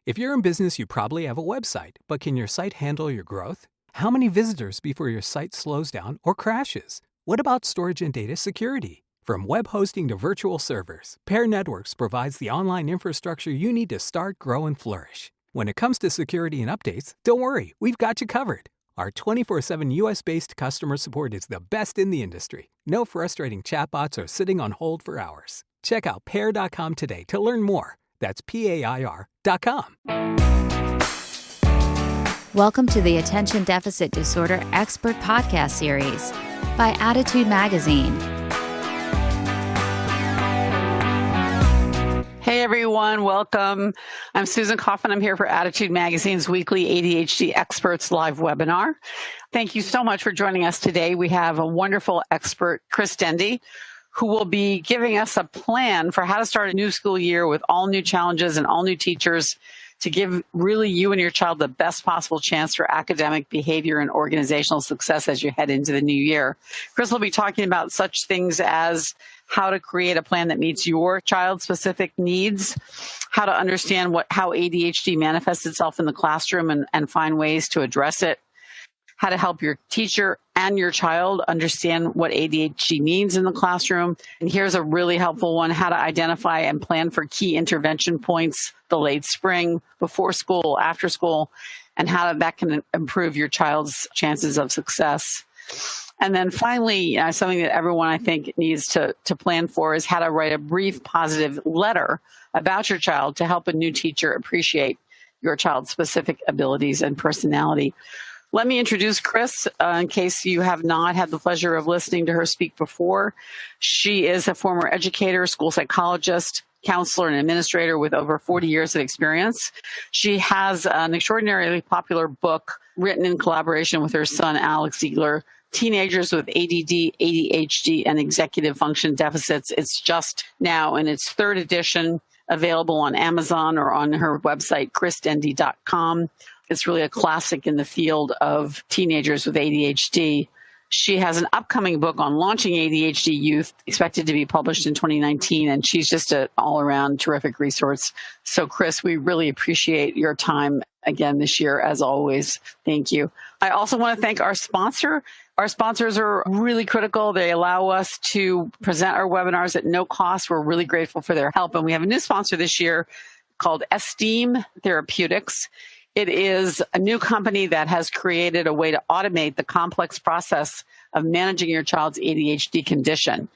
If you're in business, you probably have a website, but can your site handle your growth? How many visitors before your site slows down or crashes? What about storage and data security? From web hosting to virtual servers, Pair Networks provides the online infrastructure you need to start, grow, and flourish. When it comes to security and updates, don't worry, we've got you covered. Our 24/7 US-based customer support is the best in the industry. No frustrating chatbots or sitting on hold for hours. Check out pair.com today to learn more. That's PAIR.com. Welcome to the Attention Deficit Disorder Expert Podcast Series by Attitude Magazine. Hey everyone, welcome. I'm Susan Kaufman. I'm here for Attitude Magazine's weekly ADHD Experts live webinar. Thank you so much for joining us today. We have a wonderful expert, Zeigler Dendy, who will be giving us a plan for how to start a new school year with all new challenges and all new teachers to give really you and your child the best possible chance for academic behavior and organizational success as you head into the new year. Chris will be talking about such things as how to create a plan that meets your child's specific needs, how to understand how ADHD manifests itself in the classroom and find ways to address it, how to help your teacher and your child understand what ADHD means in the classroom. And here's a really helpful one, how to identify and plan for key intervention points, the late spring, before school, after school, and how that can improve your child's chances of success. And then finally, something that everyone I think needs to plan for is how to write a brief positive letter about your child to help a new teacher appreciate your child's specific abilities and personality. Let me introduce Chris, in case you have not had the pleasure of listening to her speak before. She is a former educator, school psychologist, counselor, and administrator with over 40 years of experience. She has an extraordinarily popular book written in collaboration with her son, Alex Zeigler, Teenagers with ADD, ADHD, and Executive Function Deficits. It's just now in its third edition, available on Amazon or on her website, zeiglerdendy.com. It's really a classic in the field of teenagers with ADHD. She has an upcoming book on launching ADHD youth, expected to be published in 2019, and she's just an all-around terrific resource. So, Chris, we really appreciate your time again this year, as always. Thank you. I also want to thank our sponsor. Our sponsors are really critical. They allow us to present our webinars at no cost. We're really grateful for their help. And we have a new sponsor this year called Esteem Therapeutics. It is a new company that has created a way to automate the complex process of managing your child's ADHD condition.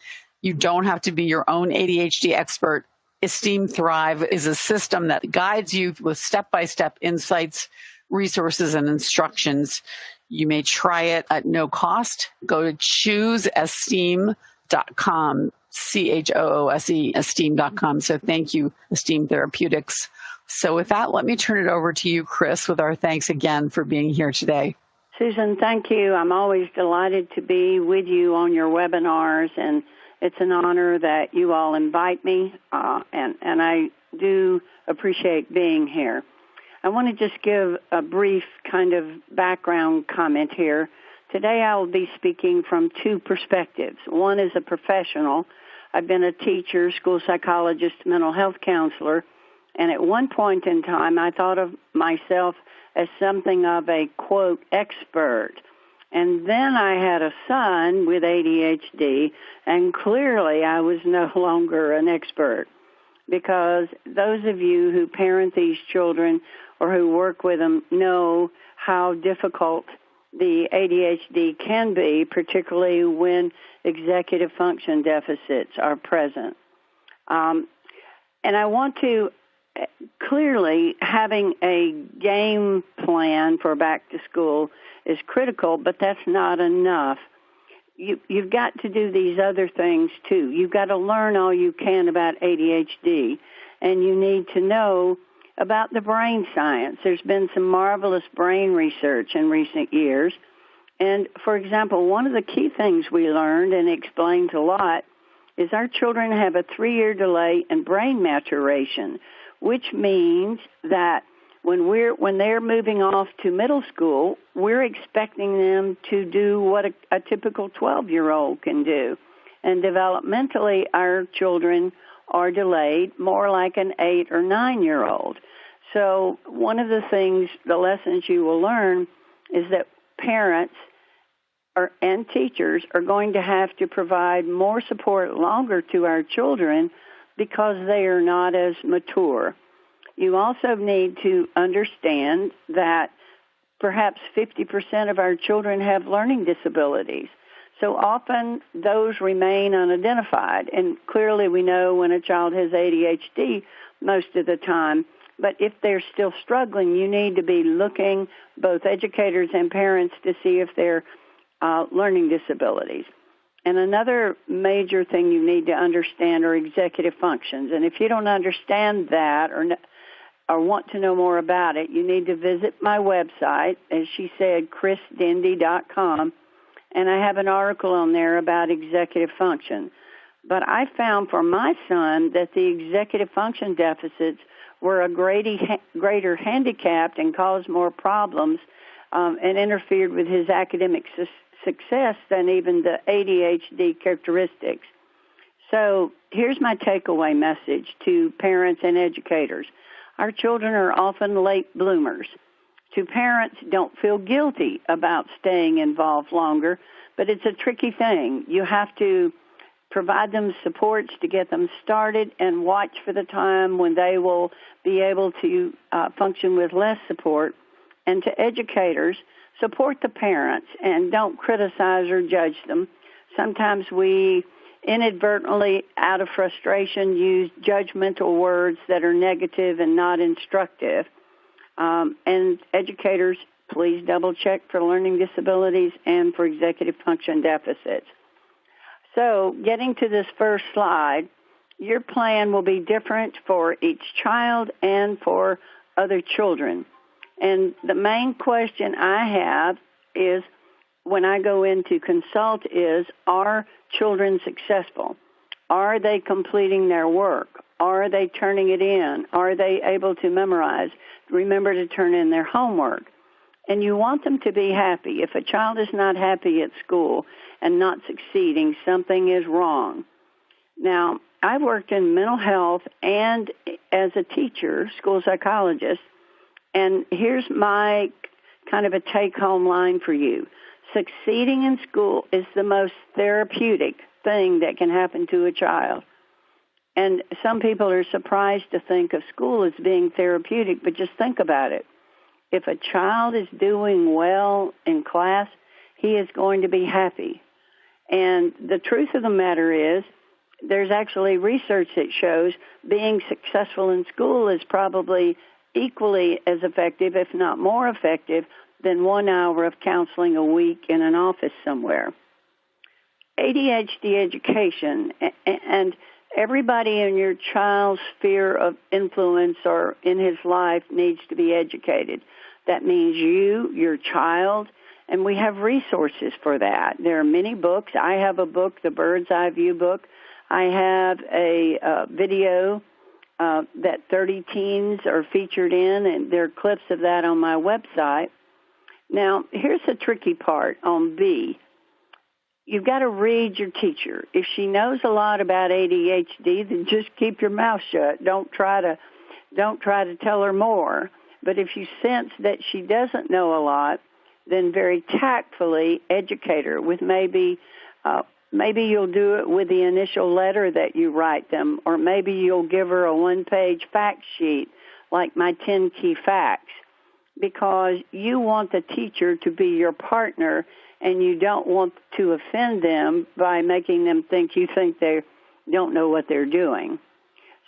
You don't have to be your own ADHD expert. Esteem Thrive is a system that guides you with step-by-step insights, resources, and instructions. You may try it at no cost. Go to chooseesteem.com, CHOOSE, esteem.com. So thank you, Esteem Therapeutics. So with that, let me turn it over to you, Chris, with our thanks again for being here today. Susan, thank you. I'm always delighted to be with you on your webinars, and it's an honor that you all invite me, and I do appreciate being here. I want to just give a brief kind of background comment here. Today I will be speaking from two perspectives. One is a professional. I've been a teacher, school psychologist, mental health counselor, and at one point in time, I thought of myself as something of a, quote, expert. And then I had a son with ADHD, and clearly I was no longer an expert, because those of you who parent these children or who work with them know how difficult the ADHD can be, particularly when executive function deficits are present. And I want to clearly, having a game plan for back to school is critical, but that's not enough. You've got to do these other things too. You've got to learn all you can about ADHD, and you need to know about the brain science. There's been some marvelous brain research in recent years. And, for example, one of the key things we learned, and explains a lot, is our children have a 3-year delay in brain maturation, which means that when they're moving off to middle school, we're expecting them to do what a typical 12-year-old can do. And developmentally, our children are delayed more like an 8 or 9-year-old. So one of the things, the lessons you will learn is that parents and teachers are going to have to provide more support longer to our children because they are not as mature. You also need to understand that perhaps 50% of our children have learning disabilities. So often those remain unidentified. And clearly we know when a child has ADHD most of the time. But if they're still struggling, you need to be looking, both educators and parents, to see if they're learning disabilities. And another major thing you need to understand are executive functions. And if you don't understand that or want to know more about it, you need to visit my website, as she said, chrisdendy.com, and I have an article on there about executive function. But I found for my son that the executive function deficits were a greater handicap and caused more problems and interfered with his academic success than even the ADHD characteristics. So here's my takeaway message to parents and educators. Our children are often late bloomers. To parents, don't feel guilty about staying involved longer, but it's a tricky thing. You have to provide them supports to get them started and watch for the time when they will be able to function with less support. And to educators, support the parents and don't criticize or judge them. Sometimes we inadvertently, out of frustration, use judgmental words that are negative and not instructive. And educators, please double-check for learning disabilities and for executive function deficits. So getting to this first slide, your plan will be different for each child and for other children. And the main question I have is, when I go in to consult, is, are children successful? Are they completing their work? Are they turning it in? Are they able to memorize? Remember to turn in their homework. And you want them to be happy. If a child is not happy at school and not succeeding, something is wrong. Now, I worked in mental health and as a teacher, school psychologist, and here's my kind of a take-home line for you. Succeeding in school is the most therapeutic thing that can happen to a child. And some people are surprised to think of school as being therapeutic, but just think about it. If a child is doing well in class, he is going to be happy. And the truth of the matter is, there's actually research that shows being successful in school is probably equally as effective, if not more effective, than 1 hour of counseling a week in an office somewhere. ADHD education, and everybody in your child's sphere of influence or in his life needs to be educated. That means you, your child, and we have resources for that. There are many books. I have a book, the Bird's Eye View book. I have a video that 30 teens are featured in, and there are clips of that on my website. Now, here's the tricky part on B. You've got to read your teacher. If she knows a lot about ADHD, then just keep your mouth shut. Don't try to tell her more. But if you sense that she doesn't know a lot, then very tactfully educate her with maybe you'll do it with the initial letter that you write them, or maybe you'll give her a one-page fact sheet like my 10 key facts, because you want the teacher to be your partner and you don't want to offend them by making them think you think they don't know what they're doing.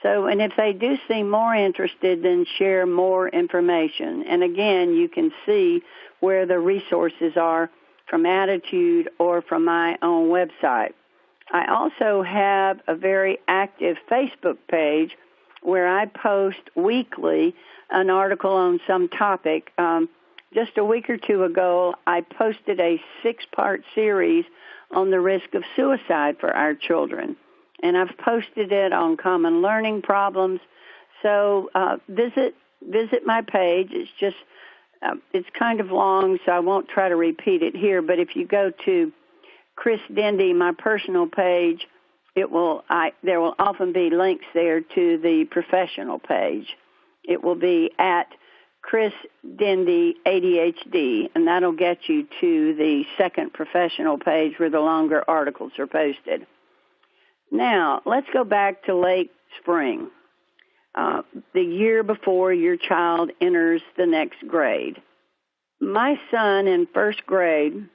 So, and if they do seem more interested, then share more information. And again, you can see where the resources are from Attitude or from my own website. I also have a very active Facebook page where I post weekly an article on some topic. Just a week or two ago, I posted a 6-part series on the risk of suicide for our children. And I've posted it on common learning problems. So visit my page. It's just, it's kind of long, so I won't try to repeat it here. But if you go to Chris Dendy, my personal page, there will often be links there to the professional page. It will be at Chris Dendy ADHD, and that'll get you to the second professional page where the longer articles are posted. Now, let's go back to late spring, the year before your child enters the next grade. My son in first grade,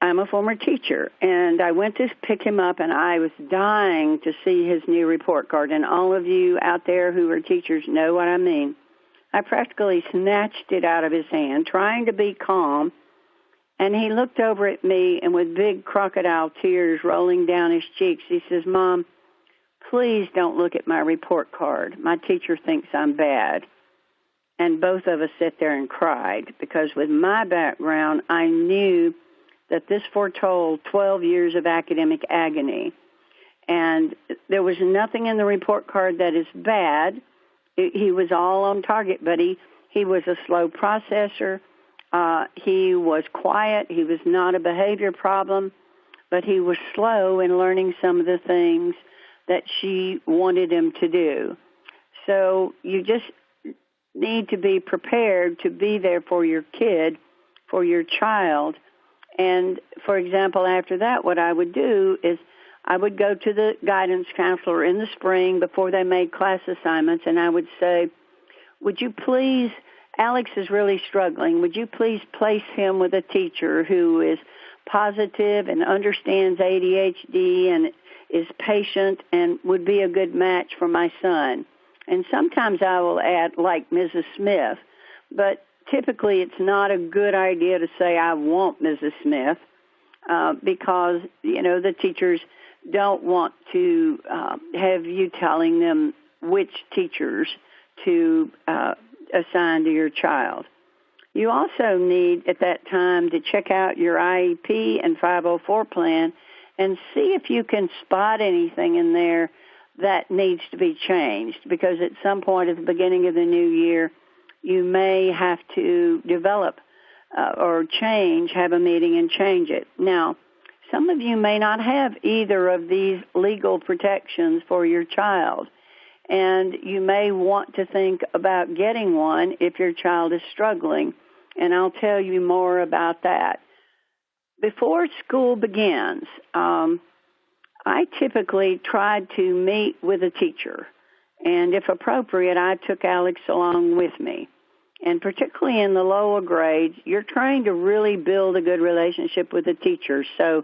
I'm a former teacher, and I went to pick him up, and I was dying to see his new report card. And all of you out there who are teachers know what I mean. I practically snatched it out of his hand, trying to be calm, and he looked over at me, and with big crocodile tears rolling down his cheeks, he says, "Mom, please don't look at my report card. My teacher thinks I'm bad." And both of us sat there and cried, because with my background, I knew that this foretold 12 years of academic agony. And there was nothing in the report card that is bad. He was all on target, but he was a slow processor. He was quiet. He was not a behavior problem, but he was slow in learning some of the things that she wanted him to do. So you just need to be prepared to be there for your kid, for your child. And, for example, after that, what I would do is I would go to the guidance counselor in the spring before they made class assignments, and I would say, would you please, Alex is really struggling, would you please place him with a teacher who is positive and understands ADHD and is patient and would be a good match for my son? And sometimes I will add, like Mrs. Smith, but typically it's not a good idea to say, I want Mrs. Smith, because, the teachers don't want to have you telling them which teachers to assign to your child. You also need at that time to check out your IEP and 504 plan and see if you can spot anything in there that needs to be changed, because at some point at the beginning of the new year, you may have to develop or have a meeting and change it. Now, some of you may not have either of these legal protections for your child, and you may want to think about getting one if your child is struggling, and I'll tell you more about that. Before school begins, I typically tried to meet with a teacher, and if appropriate, I took Alex along with me. And particularly in the lower grades, you're trying to really build a good relationship with the teacher. So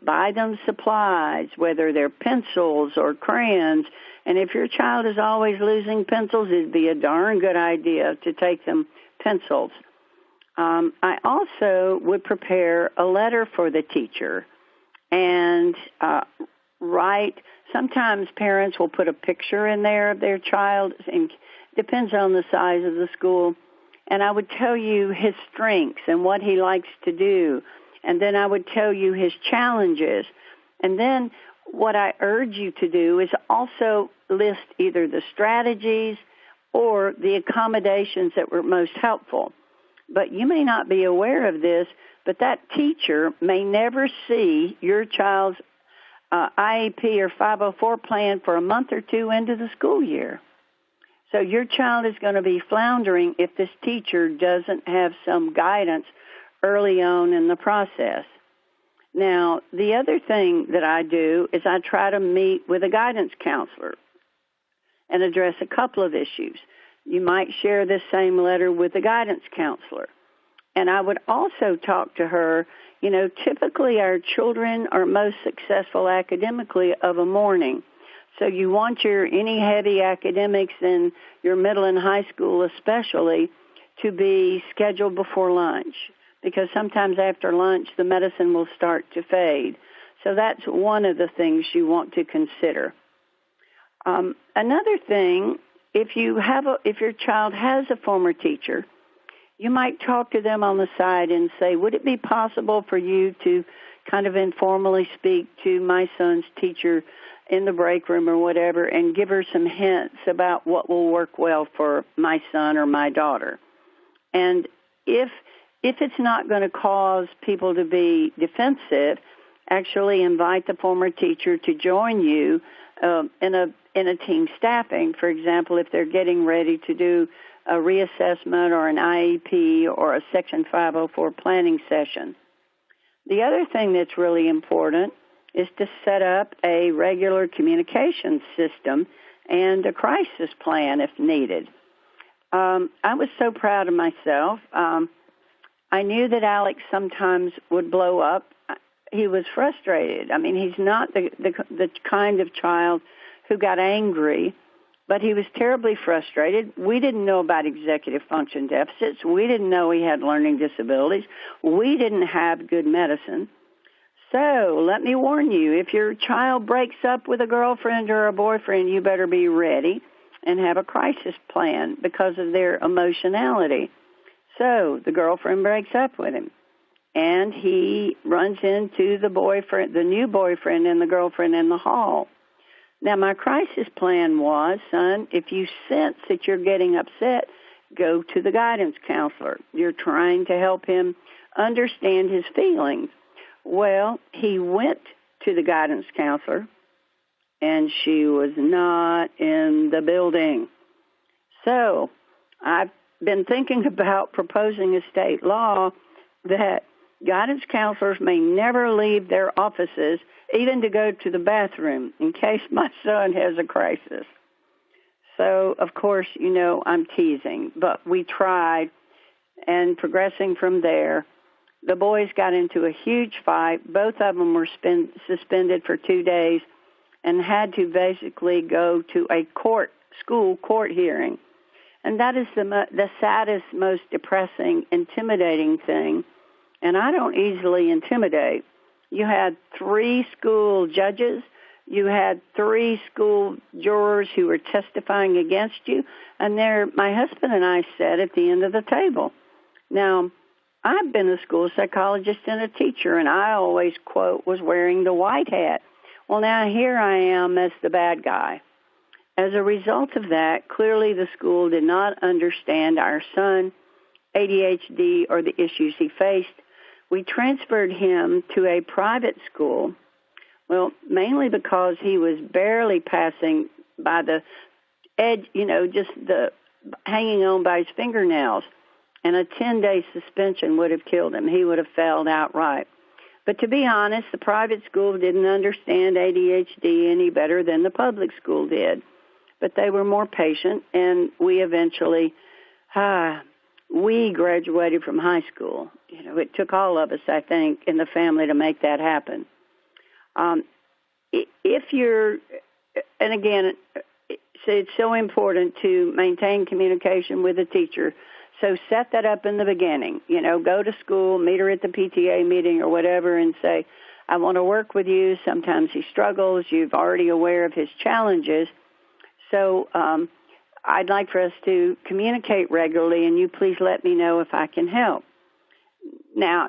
buy them supplies, whether they're pencils or crayons. And if your child is always losing pencils, it'd be a darn good idea to take them pencils. I also would prepare a letter for the teacher and write. Sometimes parents will put a picture in there of their child, and depends on the size of the school. And I would tell you his strengths and what he likes to do. And then I would tell you his challenges. And then what I urge you to do is also list either the strategies or the accommodations that were most helpful. But you may not be aware of this, but that teacher may never see your child's IEP or 504 plan for a month or two into the school year. So your child is going to be floundering if this teacher doesn't have some guidance early on in the process. Now, the other thing that I do is I try to meet with a guidance counselor and address a couple of issues. You might share this same letter with the guidance counselor. And I would also talk to her, typically our children are most successful academically of a morning. So you want any heavy academics in your middle and high school especially to be scheduled before lunch, because sometimes after lunch the medicine will start to fade. So that's one of the things you want to consider. Another thing, if your child has a former teacher, you might talk to them on the side and say, would it be possible for you to kind of informally speak to my son's teacher in the break room or whatever and give her some hints about what will work well for my son or my daughter? And if it's not going to cause people to be defensive, actually invite the former teacher to join you in in a team staffing, for example, if they're getting ready to do a reassessment or an IEP or a Section 504 planning session. The other thing that's really important is to set up a regular communication system and a crisis plan if needed. I was so proud of myself. I knew that Alex sometimes would blow up. He was frustrated. I mean, he's not the kind of child who got angry, but he was terribly frustrated. We didn't know about executive function deficits. We didn't know he had learning disabilities. We didn't have good medicine. So let me warn you, if your child breaks up with a girlfriend or a boyfriend, you better be ready and have a crisis plan because of their emotionality. So the girlfriend breaks up with him, and he runs into the new boyfriend and the girlfriend in the hall. Now, my crisis plan was, son, if you sense that you're getting upset, go to the guidance counselor. You're trying to help him understand his feelings. Well, he went to the guidance counselor, and she was not in the building. So I've been thinking about proposing a state law that guidance counselors may never leave their offices, even to go to the bathroom, in case my son has a crisis. So, of course, I'm teasing, but we tried, and progressing from there, the boys got into a huge fight. Both of them were suspended for 2 days and had to basically go to a school court hearing. And that is the saddest, most depressing, intimidating thing. And I don't easily intimidate. You had 3 school judges. You had 3 school jurors who were testifying against you. And my husband and I sat at the end of the table. Now, I've been a school psychologist and a teacher, and I always, quote, was wearing the white hat. Well, now here I am as the bad guy. As a result of that, clearly the school did not understand our son, ADHD, or the issues he faced. We transferred him to a private school, well, mainly because he was barely passing by the edge, just the hanging on by his fingernails. And a 10-day suspension would have killed him. He would have failed outright. But to be honest, the private school didn't understand ADHD any better than the public school did. But they were more patient, and we eventually, we graduated from high school. It took all of us, I think, in the family to make that happen. And again, it's so important to maintain communication with a teacher. So set that up in the beginning. Go to school, meet her at the PTA meeting or whatever, and say, I want to work with you. Sometimes he struggles. You're already aware of his challenges. So I'd like for us to communicate regularly, and you please let me know if I can help. Now,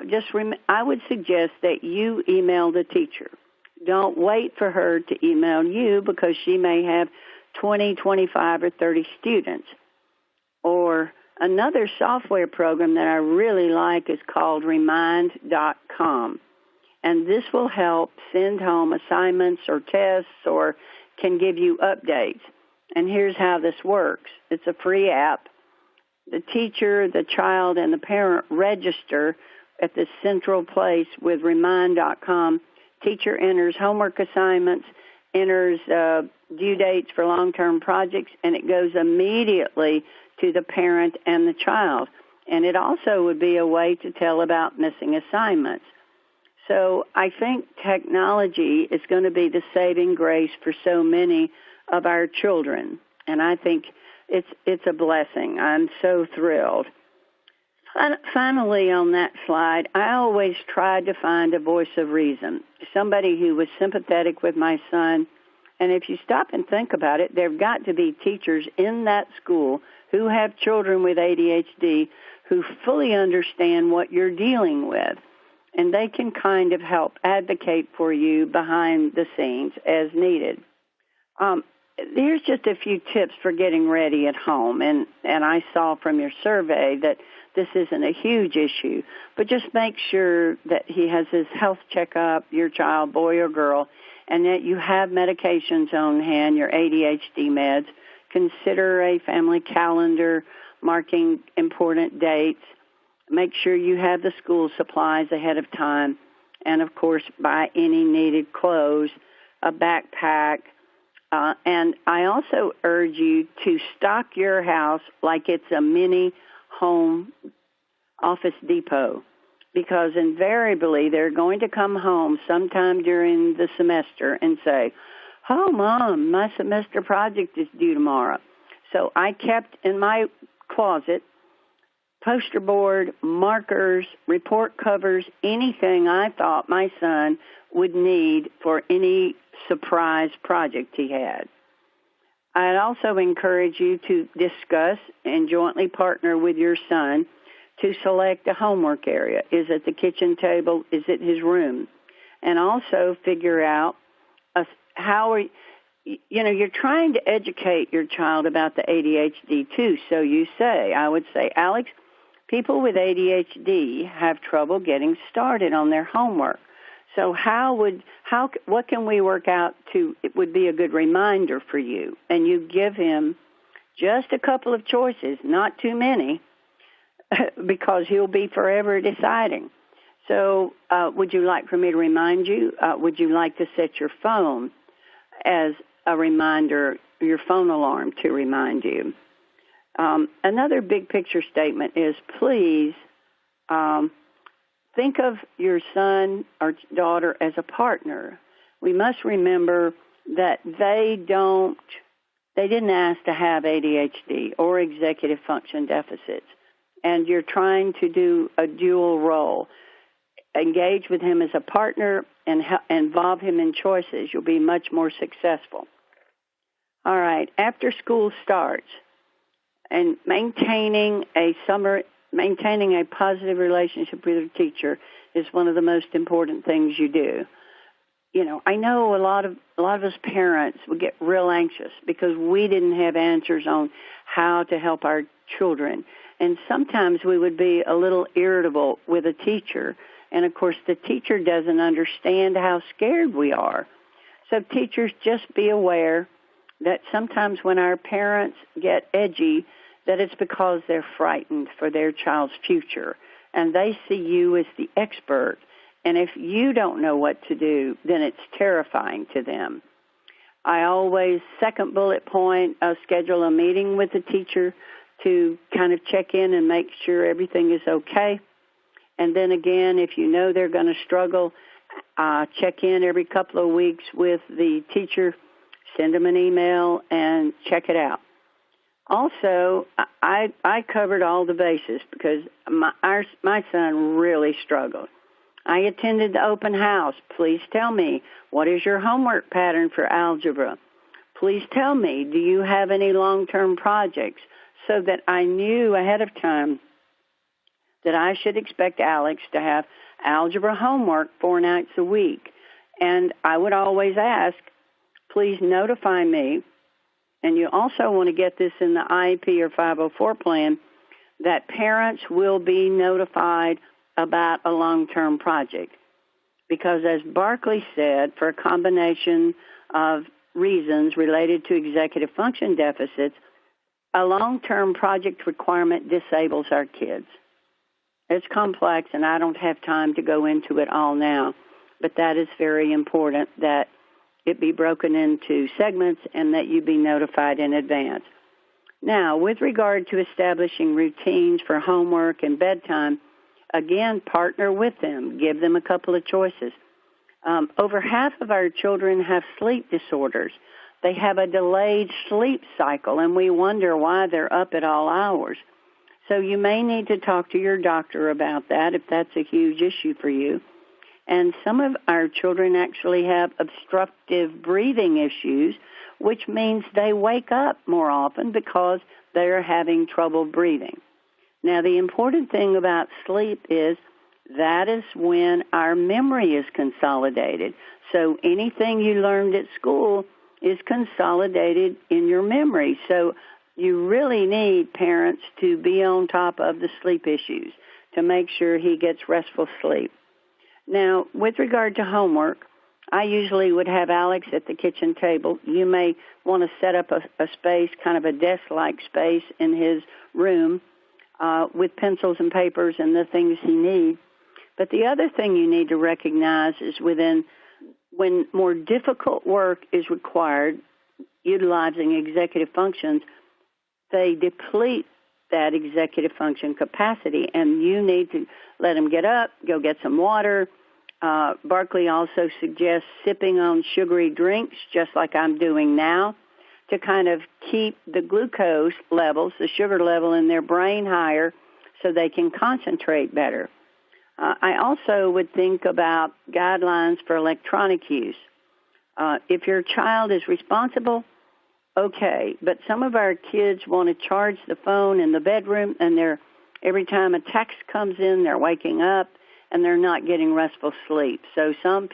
I would suggest that you email the teacher. Don't wait for her to email you because she may have 20, 25, or 30 students. Or another software program that I really like is called Remind.com. And this will help send home assignments or tests or can give you updates. And here's how this works. It's a free app. The teacher, the child, and the parent register at the central place with Remind.com. Teacher enters homework assignments, enters due dates for long-term projects, and it goes immediately to the parent and the child. And it also would be a way to tell about missing assignments. So I think technology is going to be the saving grace for so many of our children. And I think it's a blessing. I'm so thrilled. Finally, on that slide, I always tried to find a voice of reason, somebody who was sympathetic with my son. And if you stop and think about it, there have got to be teachers in that school who have children with ADHD who fully understand what you're dealing with. And they can kind of help advocate for you behind the scenes as needed. Here's just a few tips for getting ready at home. And I saw from your survey that this isn't a huge issue, but just make sure that he has his health checkup, your child, boy or girl, and that you have medications on hand, your ADHD meds, consider a family calendar marking important dates. Make sure you have the school supplies ahead of time, and, of course, buy any needed clothes, a backpack. And I also urge you to stock your house like it's a mini home Office Depot, because invariably they're going to come home sometime during the semester and say, "Oh, Mom, my semester project is due tomorrow." So I kept in my closet poster board, markers, report covers, anything I thought my son would need for any surprise project he had. I'd also encourage you to discuss and jointly partner with your son to select a homework area. Is it the kitchen table? Is it his room? And also figure out you're trying to educate your child about the ADHD too. So I would say, Alex, people with ADHD have trouble getting started on their homework. So what can we work out it would be a good reminder for you? And you give him just a couple of choices, not too many, because he'll be forever deciding. So would you like for me to remind you? Would you like to set your phone as a reminder, your phone alarm to remind you? Another big picture statement is, please think of your son or daughter as a partner. We must remember that they didn't ask to have ADHD or executive function deficits, and you're trying to do a dual role. Engage with him as a partner and involve him in choices. You'll be much more successful. All right, after school starts, and maintaining a positive relationship with your teacher is one of the most important things you do. I know a lot of us parents would get real anxious because we didn't have answers on how to help our children. And sometimes we would be a little irritable with a teacher. And, of course, the teacher doesn't understand how scared we are. So teachers, just be aware that sometimes when our parents get edgy, that it's because they're frightened for their child's future, and they see you as the expert. And if you don't know what to do, then it's terrifying to them. I always, second bullet point, schedule a meeting with the teacher to kind of check in and make sure everything is okay. And then again, if you know they're going to struggle, check in every couple of weeks with the teacher, send them an email, and check it out. Also, I covered all the bases because my son really struggled. I attended the open house. Please tell me, what is your homework pattern for algebra? Please tell me, do you have any long-term projects? So that I knew ahead of time that I should expect Alex to have algebra homework 4 nights a week. And I would always ask, please notify me. And you also want to get this in the IEP or 504 plan, that parents will be notified about a long-term project. Because as Barkley said, for a combination of reasons related to executive function deficits, a long-term project requirement disables our kids. It's complex, and I don't have time to go into it all now, but that is very important that it be broken into segments and that you be notified in advance. Now, with regard to establishing routines for homework and bedtime, again, partner with them. Give them a couple of choices. Over half of our children have sleep disorders. They have a delayed sleep cycle, and we wonder why they're up at all hours. So you may need to talk to your doctor about that if that's a huge issue for you. And some of our children actually have obstructive breathing issues, which means they wake up more often because they're having trouble breathing. Now, the important thing about sleep is that is when our memory is consolidated. So anything you learned at school is consolidated in your memory. So you really need parents to be on top of the sleep issues to make sure he gets restful sleep. Now, with regard to homework, I usually would have Alex at the kitchen table. You may want to set up a space, kind of a desk-like space in his room with pencils and papers and the things he needs. But the other thing you need to recognize is when more difficult work is required, utilizing executive functions, they deplete that executive function capacity, and you need to let him get up, go get some water. Barkley also suggests sipping on sugary drinks, just like I'm doing now, to kind of keep the glucose levels, the sugar level in their brain higher so they can concentrate better. I also would think about guidelines for electronic use. If your child is responsible, okay, but some of our kids want to charge the phone in the bedroom, and every time a text comes in, they're waking up, and they're not getting restful sleep. So some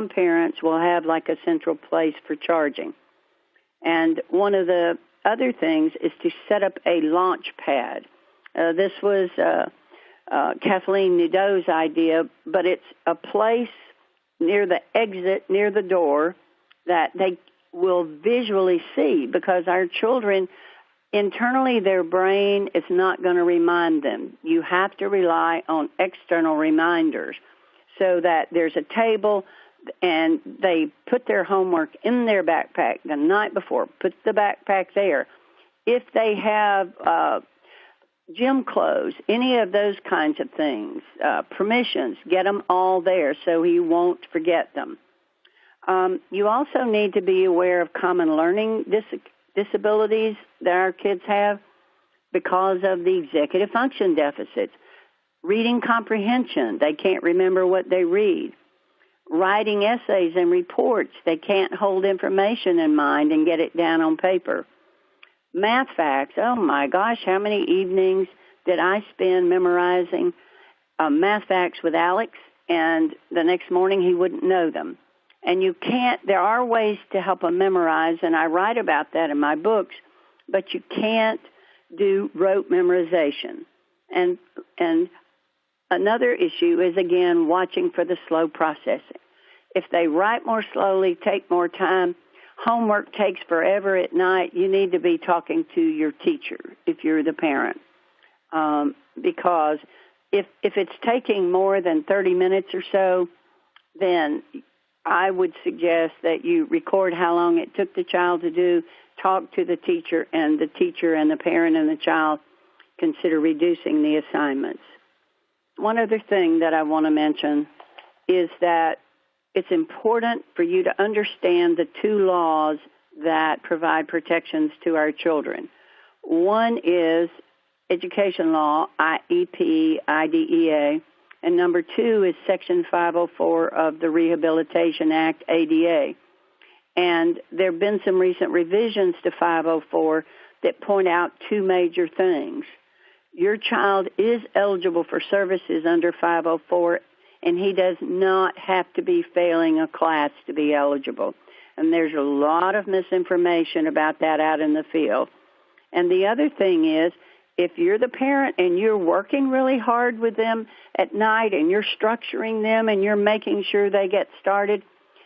parents will have like a central place for charging. And one of the other things is to set up a launch pad. This was Kathleen Nadeau's idea, but it's a place near the exit, near the door, that they will visually see, because our children, internally, their brain is not going to remind them. You have to rely on external reminders, so that there's a table and they put their homework in their backpack the night before, put the backpack there. If they have gym clothes, any of those kinds of things, permissions, get them all there so he won't forget them. You also need to be aware of common learning disabilities that our kids have because of the executive function deficits. Reading comprehension, they can't remember what they read. Writing essays and reports, they can't hold information in mind and get it down on paper. Math facts, oh my gosh, how many evenings did I spend memorizing math facts with Alex, and the next morning he wouldn't know them. And there are ways to help them memorize, and I write about that in my books, but you can't do rote memorization. And another issue is, again, watching for the slow processing. If they write more slowly, take more time, homework takes forever at night, you need to be talking to your teacher if you're the parent. Because if it's taking more than 30 minutes or so, then I would suggest that you record how long it took the child to do, talk to the teacher and the parent and the child consider reducing the assignments. One other thing that I want to mention is that it's important for you to understand the two laws that provide protections to our children. One is education law, IEP, IDEA, and number two is Section 504 of the Rehabilitation Act, ADA. And there have been some recent revisions to 504 that point out two major things. Your child is eligible for services under 504, and he does not have to be failing a class to be eligible. And there's a lot of misinformation about that out in the field. And the other thing is, if you're the parent and you're working really hard with them at night and you're structuring them and you're making sure they get started,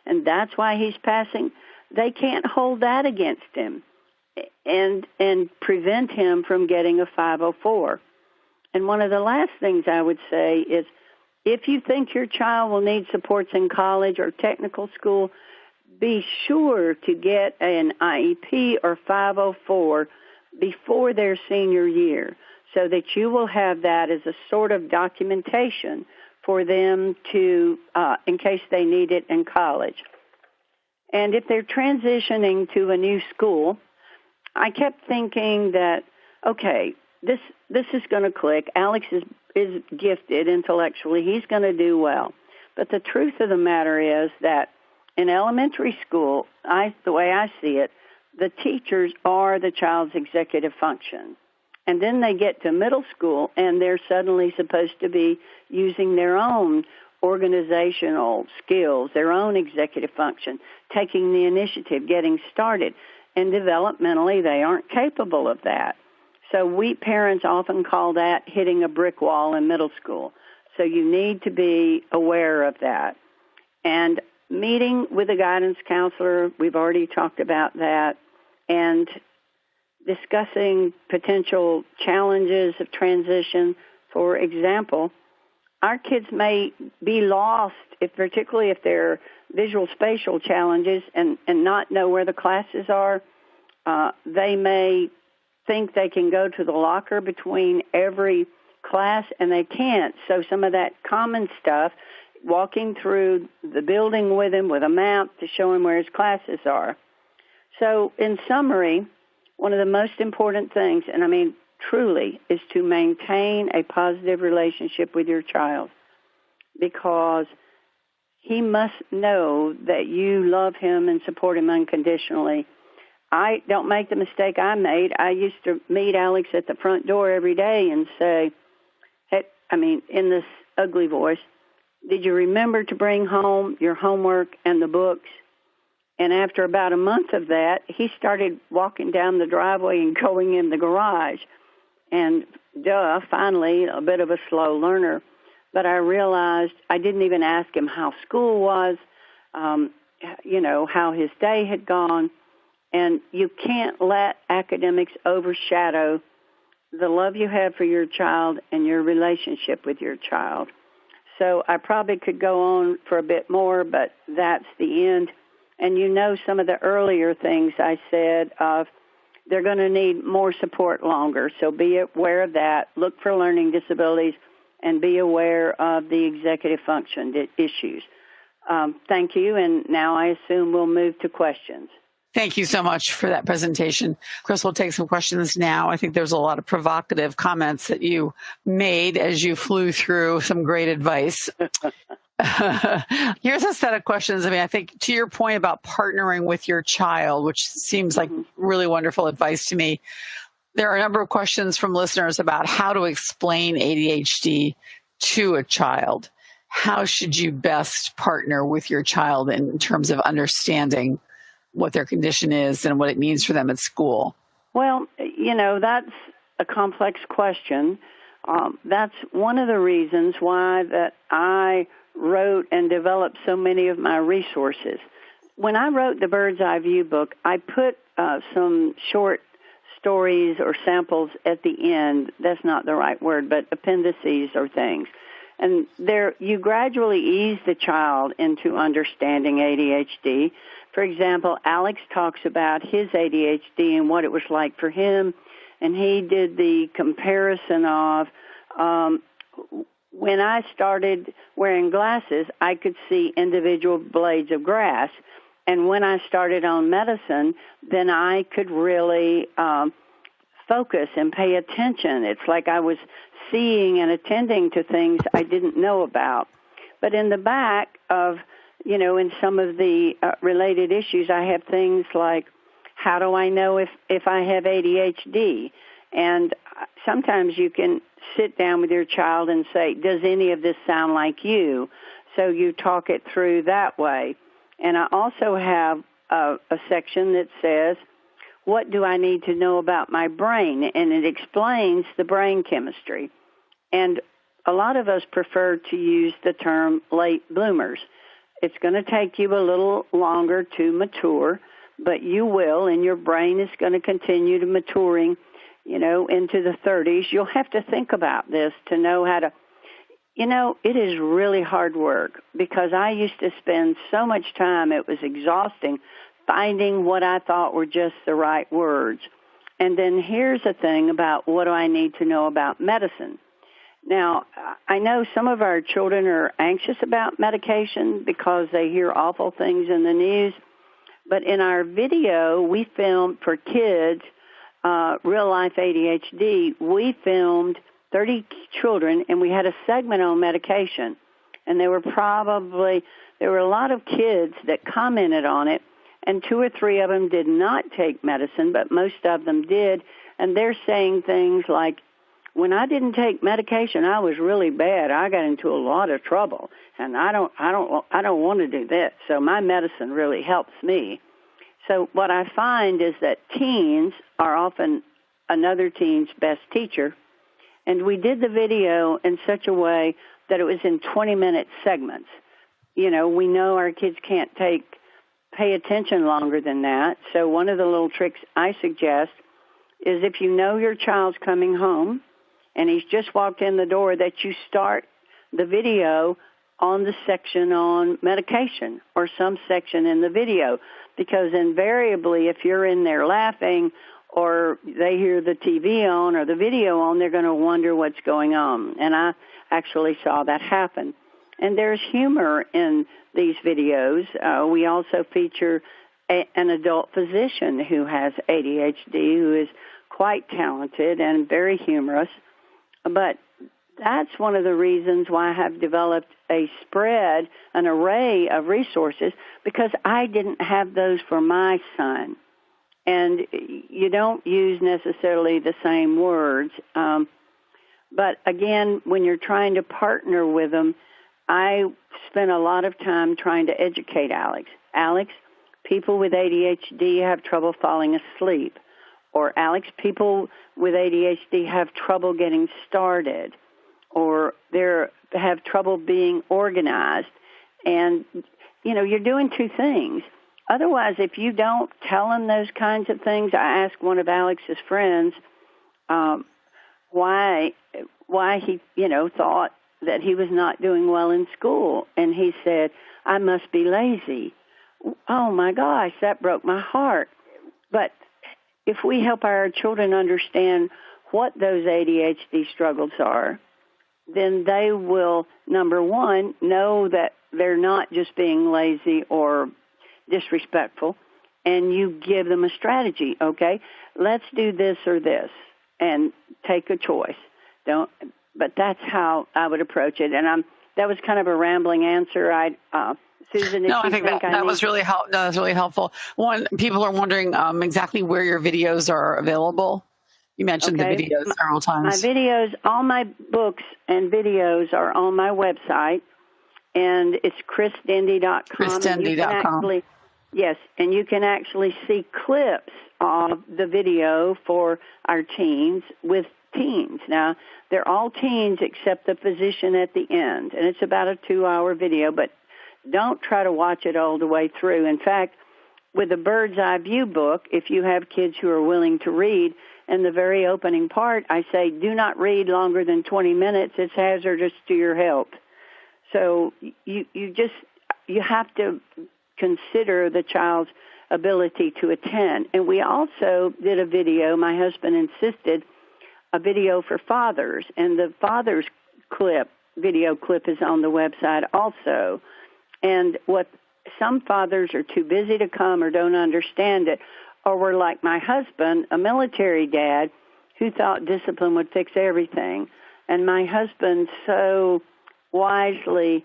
and that's why he's passing, they can't hold that against him and prevent him from getting a 504. And one of the last things I would say is, if you think your child will need supports in college or technical school, be sure to get an IEP or 504 before their senior year, so that you will have that as a sort of documentation for them to, in case they need it in college. And if they're transitioning to a new school, I kept thinking that, okay, this is going to click. Alex is gifted intellectually. He's going to do well. But the truth of the matter is that in elementary school, the way I see it, the teachers are the child's executive function. And then they get to middle school, and they're suddenly supposed to be using their own organizational skills, their own executive function, taking the initiative, getting started. And developmentally, they aren't capable of that. So we parents often call that hitting a brick wall in middle school. So you need to be aware of that. And meeting with a guidance counselor, we've already talked about that, and discussing potential challenges of transition. For example, our kids may be lost, particularly if they're visual spatial challenges and not know where the classes are. They may think they can go to the locker between every class, and they can't. So some of that common stuff, walking through the building with him with a map to show him where his classes are. So in summary, one of the most important things, and I mean truly, is to maintain a positive relationship with your child, because he must know that you love him and support him unconditionally. I don't make the mistake I made. I used to meet Alex at the front door every day and say, hey, in this ugly voice, did you remember to bring home your homework and the books? And after about a month of that, he started walking down the driveway and going in the garage. And finally, a bit of a slow learner. But I realized I didn't even ask him how school was, how his day had gone. And you can't let academics overshadow the love you have for your child and your relationship with your child. So I probably could go on for a bit more, but that's the end. And some of the earlier things I said of they're going to need more support longer. So be aware of that. Look for learning disabilities and be aware of the executive function issues. Thank you. And now I assume we'll move to questions. Thank you so much for that presentation. Chris, we'll take some questions now. I think there's a lot of provocative comments that you made as you flew through some great advice. Here's a set of questions. I think to your point about partnering with your child, which seems like really wonderful advice to me, there are a number of questions from listeners about how to explain ADHD to a child. How should you best partner with your child in terms of understanding what their condition is and what it means for them at school? Well, that's a complex question. That's one of the reasons why that I wrote and developed so many of my resources. When I wrote the Bird's Eye View book, I put some short stories or samples at the end. That's not the right word, but appendices or things. And there, you gradually ease the child into understanding ADHD. For example, Alex talks about his ADHD and what it was like for him, and he did the comparison of when I started wearing glasses, I could see individual blades of grass, and when I started on medicine, then I could really focus and pay attention. It's like I was seeing and attending to things I didn't know about. But in the back of, in some of the related issues, I have things like, how do I know if I have ADHD? And sometimes you can sit down with your child and say, does any of this sound like you? So you talk it through that way. And I also have a section that says, what do I need to know about my brain? And it explains the brain chemistry. And a lot of us prefer to use the term late bloomers. It's going to take you a little longer to mature, but you will, and your brain is going to continue to maturing, into the 30s. You'll have to think about this to know how to, it is really hard work because I used to spend so much time, it was exhausting, finding what I thought were just the right words. And then here's the thing about what do I need to know about medicine. Now, I know some of our children are anxious about medication because they hear awful things in the news. But in our video we filmed for kids, real-life ADHD, we filmed 30 children, and we had a segment on medication. And there were a lot of kids that commented on it, and 2 or 3 of them did not take medicine, but most of them did. And they're saying things like, when I didn't take medication, I was really bad. I got into a lot of trouble, and I don't want to do this. So my medicine really helps me. So what I find is that teens are often another teen's best teacher, and we did the video in such a way that it was in 20-minute segments. we know our kids can't pay attention longer than that. So one of the little tricks I suggest is if you know your child's coming home and he's just walked in the door, that you start the video on the section on medication or some section in the video, because invariably if you're in there laughing or they hear the TV on or the video on, they're going to wonder what's going on. And I actually saw that happen. And there's humor in these videos. We also feature an adult physician who has ADHD, who is quite talented and very humorous. But that's one of the reasons why I have developed an array of resources, because I didn't have those for my son. And you don't use necessarily the same words. But again, when you're trying to partner with them, I spent a lot of time trying to educate Alex. Alex, people with ADHD have trouble falling asleep. Or Alex, people with ADHD have trouble getting started. Or they have trouble being organized. And, you're doing two things. Otherwise, if you don't tell them those kinds of things, I asked one of Alex's friends why he, thought that he was not doing well in school. And he said, I must be lazy. Oh, my gosh, that broke my heart. But if we help our children understand what those ADHD struggles are, then they will, number one, know that they're not just being lazy or disrespectful, and you give them a strategy. Okay, let's do this or this, and take a choice. But that's how I would approach it. And that was kind of a rambling answer. Susan, I think that was really helpful. One, people are wondering exactly where your videos are available. You mentioned the videos several times. All my books and videos are on my website, and it's chrisdendy.com. chrisdendy.com. Yes, and you can actually see clips of the video for our teens with teens. Now, they're all teens except the physician at the end, and it's about a 2-hour video, but don't try to watch it all the way through. In fact, with the Bird's Eye View book, if you have kids who are willing to read, in the very opening part, I say, do not read longer than 20 minutes. It's hazardous to your health. So you have to consider the child's ability to attend. And we also did a video, my husband insisted, a video for fathers. And the father's video clip is on the website also. And what some fathers are too busy to come or don't understand it, or were like my husband, a military dad, who thought discipline would fix everything. And my husband so wisely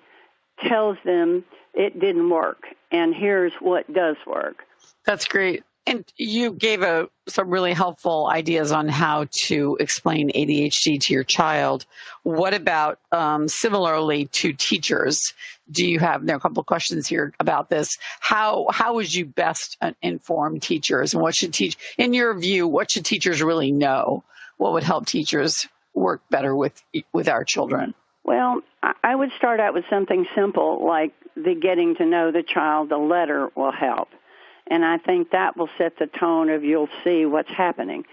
tells them it didn't work, and here's what does work. That's great. And you gave some really helpful ideas on how to explain ADHD to your child. What about similarly to teachers? There are a couple of questions here about this. How would you best inform teachers, and in your view, what should teachers really know? What would help teachers work better with our children? Well, I would start out with something simple like the getting to know the child. The letter will help. And I think that will set the tone of you'll see what's happening.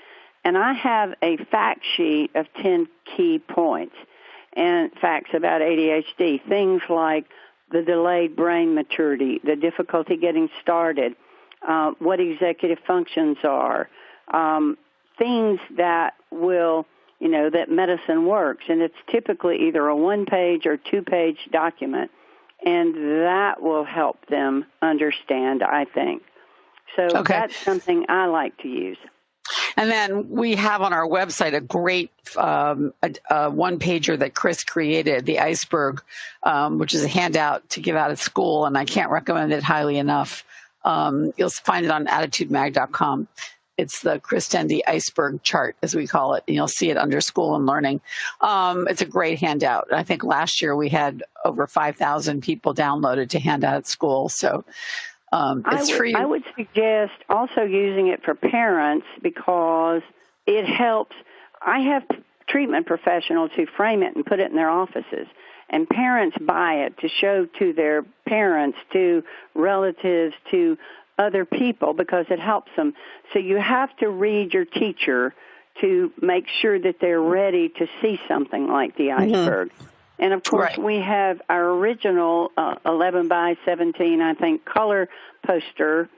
And I have a fact sheet of 10 key points and facts about ADHD, things like the delayed brain maturity, the difficulty getting started, what executive functions are, things that will, that medicine works. And it's typically either a 1-page or 2-page document, and that will help them understand, I think. So that's something I like to use. And then we have on our website a great one-pager that Chris created, the Iceberg, which is a handout to give out at school, and I can't recommend it highly enough. You'll find it on attitudemag.com. It's the Chris Dendy Iceberg chart, as we call it, and you'll see it under School and Learning. It's a great handout. I think last year we had over 5,000 people downloaded to hand out at school, so it's free. I would suggest also using it for parents because it helps. I have treatment professional to frame it and put it in their offices. And parents buy it to show to their parents, to relatives, to other people, because it helps them. So you have to read your teacher to make sure that they're ready to see something like the iceberg. And, of course, we have our original 11 by 17, I think, color poster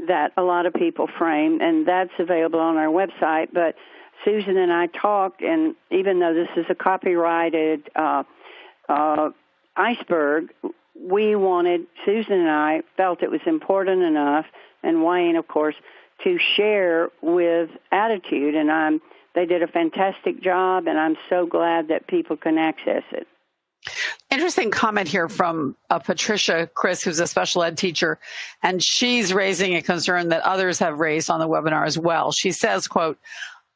that a lot of people frame, and that's available on our website. But Susan and I talked, and even though this is a copyrighted iceberg, Susan and I felt it was important enough, and Wayne, of course, to share with Attitude, and they did a fantastic job, and I'm so glad that people can access it. Interesting comment here from Patricia Chris, who's a special ed teacher, and she's raising a concern that others have raised on the webinar as well. She says, quote,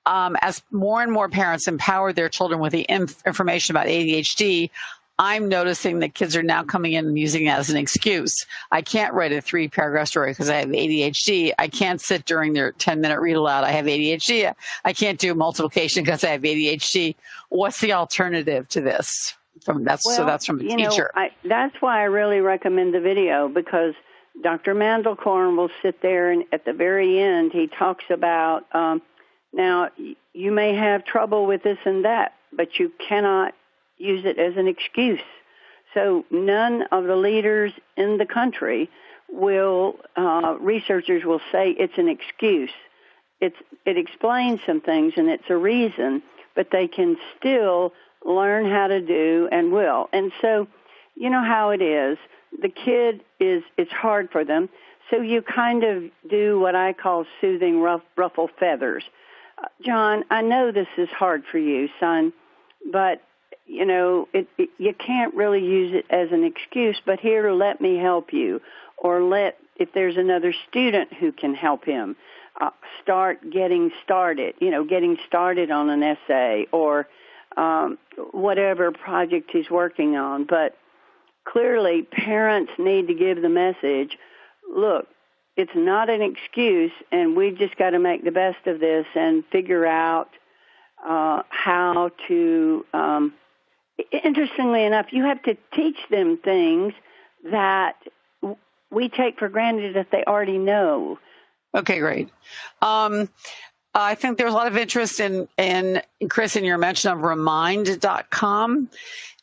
as more and more parents empower their children with the information about ADHD, I'm noticing that kids are now coming in and using it as an excuse. I can't write a 3-paragraph story because I have ADHD. I can't sit during their 10-minute read aloud. I have ADHD. I can't do multiplication because I have ADHD. What's the alternative to this? So that's from a teacher. That's why I really recommend the video, because Dr. Mandelkorn will sit there, and at the very end he talks about, now you may have trouble with this and that, but you cannot use it as an excuse. So none of the leaders in the country researchers will say it's an excuse. It explains some things, and it's a reason, but they can still learn how to do and will. And so, you know how it is. The kid it's hard for them, so you kind of do what I call soothing ruffle feathers. John, I know this is hard for you, son, but you can't really use it as an excuse, but here, let me help you. Or if there's another student who can help him, start getting started on an essay or whatever project he's working on. But clearly, parents need to give the message, look, it's not an excuse, and we've just got to make the best of this and figure out how to, interestingly enough, you have to teach them things that we take for granted that they already know. Okay, great. I think there's a lot of interest in Chris, in your mention of remind.com.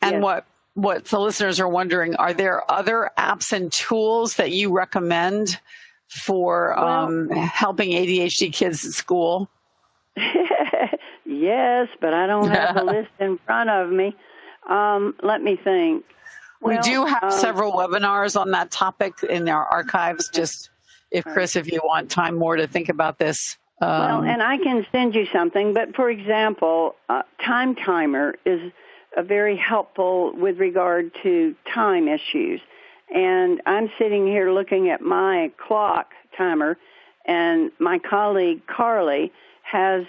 And yes. What the listeners are wondering, are there other apps and tools that you recommend for helping ADHD kids at school? Yes, but I don't have the list in front of me. Let me think. We do have several webinars on that topic in our archives, just if you want time more to think about this. And I can send you something, but for example, Time Timer is very helpful with regard to time issues. And I'm sitting here looking at my clock timer, and my colleague Carly has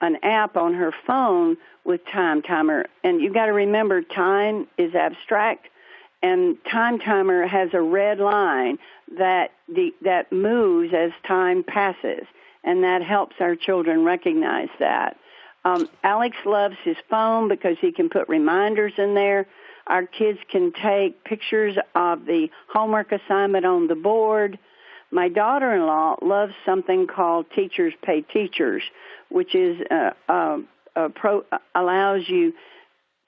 an app on her phone with Time Timer. And you've got to remember, time is abstract, and Time Timer has a red line that moves as time passes, and that helps our children recognize that. Alex loves his phone because he can put reminders in there. Our kids can take pictures of the homework assignment on the board. My daughter-in-law loves something called Teachers Pay Teachers, which is allows you,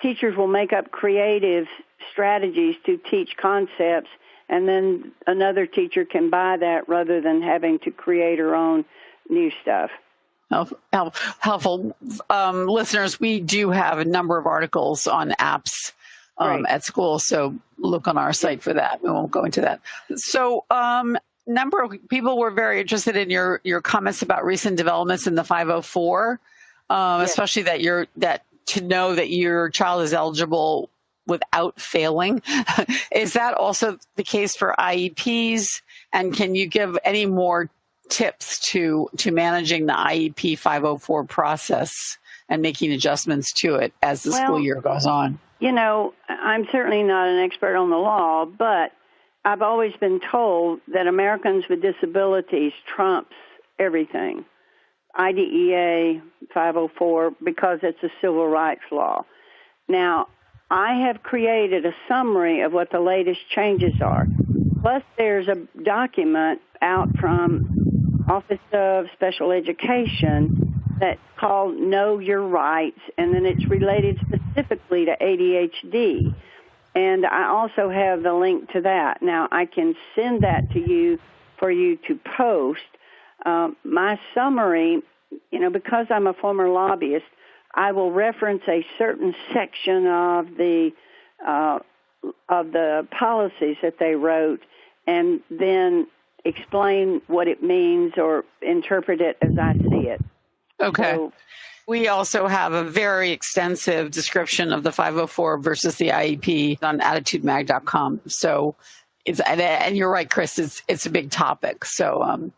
teachers will make up creative strategies to teach concepts, and then another teacher can buy that rather than having to create her own new stuff. Helpful. Listeners, we do have a number of articles on apps at school, so look on our site for that. We won't go into that. So number of people were very interested in your comments about recent developments in the 504, especially that to know that your child is eligible without failing. Is that also the case for IEPs? And can you give any more tips to managing the IEP 504 process and making adjustments to it as the school year goes on? You know, I'm certainly not an expert on the law, but I've always been told that Americans with disabilities trumps everything. IDEA 504 because it's a civil rights law. Now, I have created a summary of what the latest changes are. Plus, there's a document out from Office of Special Education that's called Know Your Rights, and then it's related specifically to ADHD. And I also have the link to that. Now, I can send that to you for you to post. My summary, because I'm a former lobbyist, I will reference a certain section of the policies that they wrote and then explain what it means or interpret it as I see it. Okay. So, we also have a very extensive description of the 504 versus the IEP on attitudemag.com. So, and you're right, Chris, it's a big topic. So,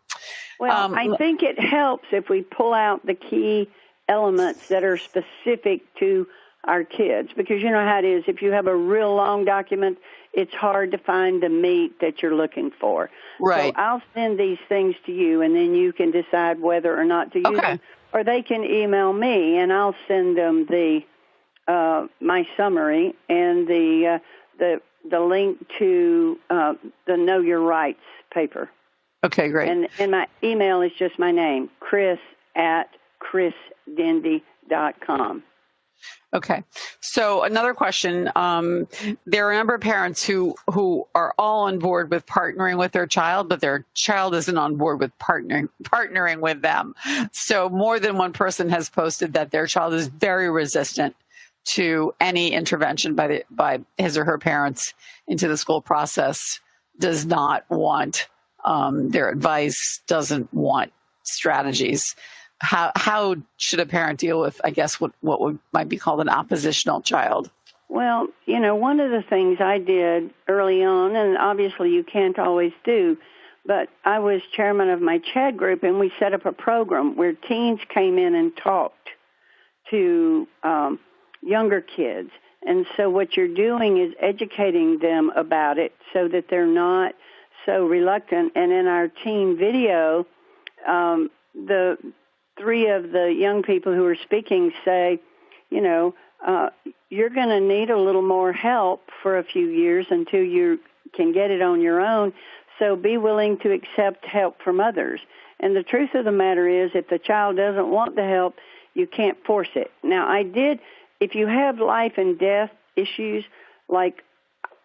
I think it helps if we pull out the key elements that are specific to our kids, because you know how it is. If you have a real long document, it's hard to find the meat that you're looking for. Right. So I'll send these things to you, and then you can decide whether or not to use them. Or they can email me, and I'll send them my summary and the link to the Know Your Rights paper. Okay, great. And my email is just my name, chris@chrisdendy.com. Okay. So another question, there are a number of parents who are all on board with partnering with their child, but their child isn't on board with partnering with them. So more than one person has posted that their child is very resistant to any intervention by his or her parents into the school process, does not want their advice, doesn't want strategies. How should a parent deal with, I guess, what might be called an oppositional child? Well, one of the things I did early on, and obviously you can't always do, but I was chairman of my CHAD group, and we set up a program where teens came in and talked to younger kids. And so what you're doing is educating them about it so that they're not so reluctant. And in our teen video, the three of the young people who are speaking say, you're going to need a little more help for a few years until you can get it on your own, so be willing to accept help from others. And the truth of the matter is, if the child doesn't want the help, you can't force it. Now, if you have life and death issues, like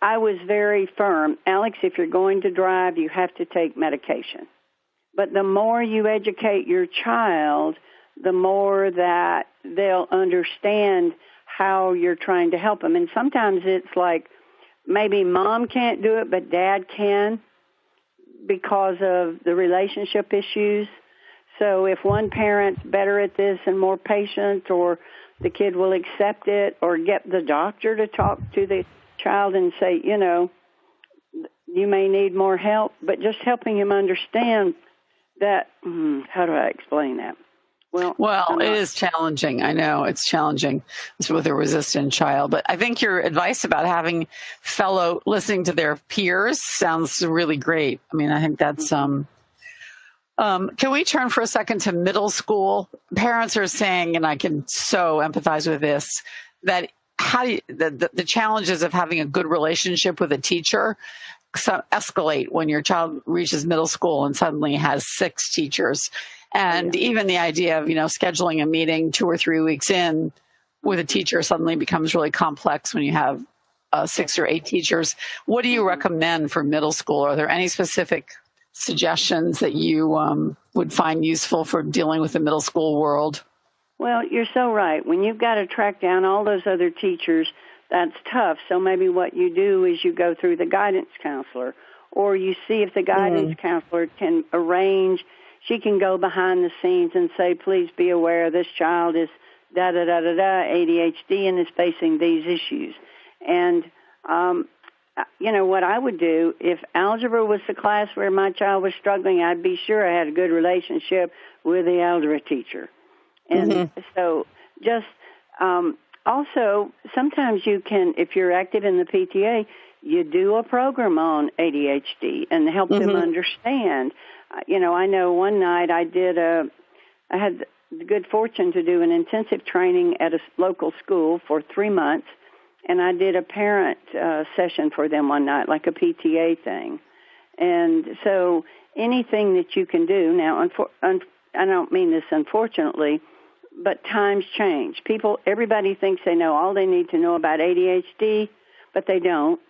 I was very firm, Alex, if you're going to drive, you have to take medication. But the more you educate your child, the more that they'll understand how you're trying to help them. And sometimes it's like maybe mom can't do it, but dad can because of the relationship issues. So if one parent's better at this and more patient, or the kid will accept it, or get the doctor to talk to the child and say, you may need more help, but just helping him understand that, how do I explain that? Well, it is challenging. I know it's challenging with a resistant child, but I think your advice about having listening to their peers sounds really great. I mean, I think that's, can we turn for a second to middle school? Parents are saying, and I can so empathize with this, that the challenges of having a good relationship with a teacher escalate when your child reaches middle school and suddenly has 6 teachers. And even the idea of, scheduling a meeting 2 or 3 weeks in with a teacher suddenly becomes really complex when you have 6 or 8 teachers. What do you recommend for middle school? Are there any specific suggestions that you would find useful for dealing with the middle school world? Well, you're so right. When you've got to track down all those other teachers, that's tough. So maybe what you do is you go through the guidance counselor, or you see if the guidance counselor can arrange. She can go behind the scenes and say, please be aware this child is ADHD and is facing these issues. And, what I would do, if algebra was the class where my child was struggling, I'd be sure I had a good relationship with the algebra teacher. And so just also, sometimes you can, if you're active in the PTA, you do a program on ADHD and help them understand. I know one night I did I had the good fortune to do an intensive training at a local school for 3 months, and I did a parent session for them one night, like a PTA thing. And so anything that you can do now, I don't mean this unfortunately, but times change. Everybody thinks they know all they need to know about ADHD, but they don't.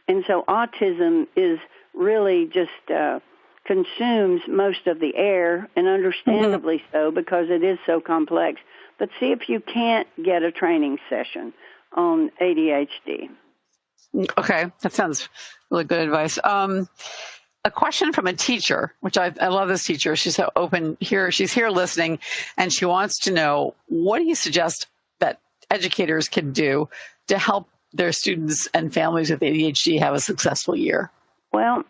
And so autism is really just consumes most of the air, and understandably so, because it is so complex. But see if you can't get a training session on ADHD. Okay, that sounds really good advice. A question from a teacher, which I love this teacher. She's so open here. She's here listening, and she wants to know, what do you suggest that educators can do to help their students and families with ADHD have a successful year? Well,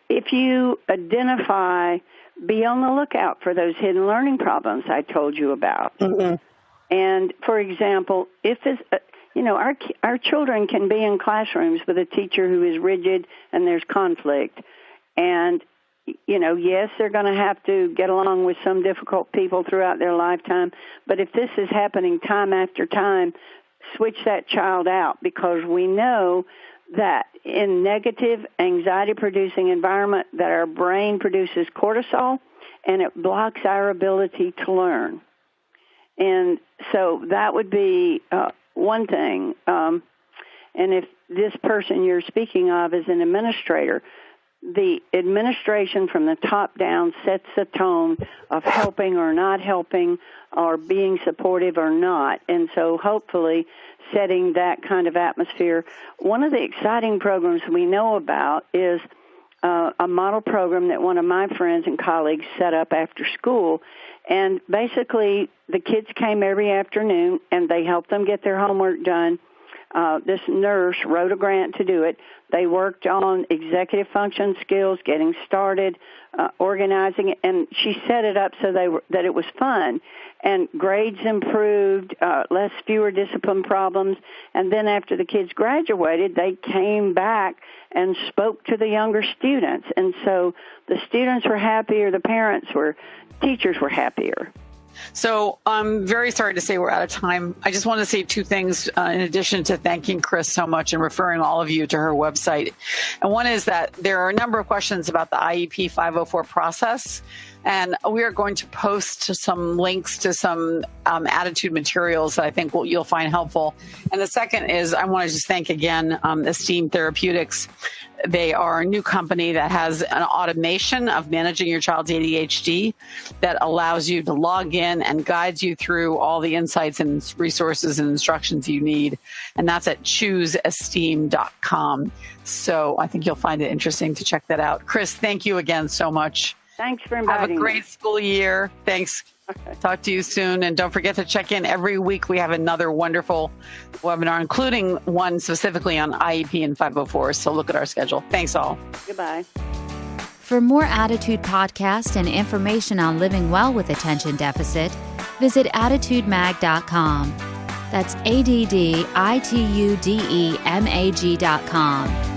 if you identify, be on the lookout for those hidden learning problems I told you about. Mm-hmm. And, for example, if it's, our children can be in classrooms with a teacher who is rigid and there's conflict. And, yes, they're going to have to get along with some difficult people throughout their lifetime. But if this is happening time after time, switch that child out, because we know that in negative anxiety-producing environment that our brain produces cortisol, and it blocks our ability to learn. And so that would be one thing. And if this person you're speaking of is an administrator, the administration from the top down sets the tone of helping or not helping, or being supportive or not. And so hopefully setting that kind of atmosphere. One of the exciting programs we know about is a model program that one of my friends and colleagues set up after school. And basically the kids came every afternoon and they helped them get their homework done. This nurse wrote a grant to do it. They worked on executive function skills, getting started, organizing it, and she set it up so that it was fun. And grades improved, fewer discipline problems. And then after the kids graduated, they came back and spoke to the younger students. And so the students were happier, teachers were happier. So I'm very sorry to say we're out of time. I just want to say two things in addition to thanking Chris so much and referring all of you to her website. And one is that there are a number of questions about the IEP 504 process. And we are going to post some links to some attitude materials that I think you'll find helpful. And the second is I want to just thank again Esteem Therapeutics. They are a new company that has an automation of managing your child's ADHD that allows you to log in and guides you through all the insights and resources and instructions you need. And that's at chooseesteem.com. So I think you'll find it interesting to check that out. Chris, thank you again so much. Thanks for inviting me. Have a great school year. Thanks. Okay. Talk to you soon. And don't forget to check in every week. We have another wonderful webinar, including one specifically on IEP and 504. So look at our schedule. Thanks all. Goodbye. For more Attitude Podcast and information on living well with attention deficit, visit attitudemag.com. That's ADDITUDEMAG.com.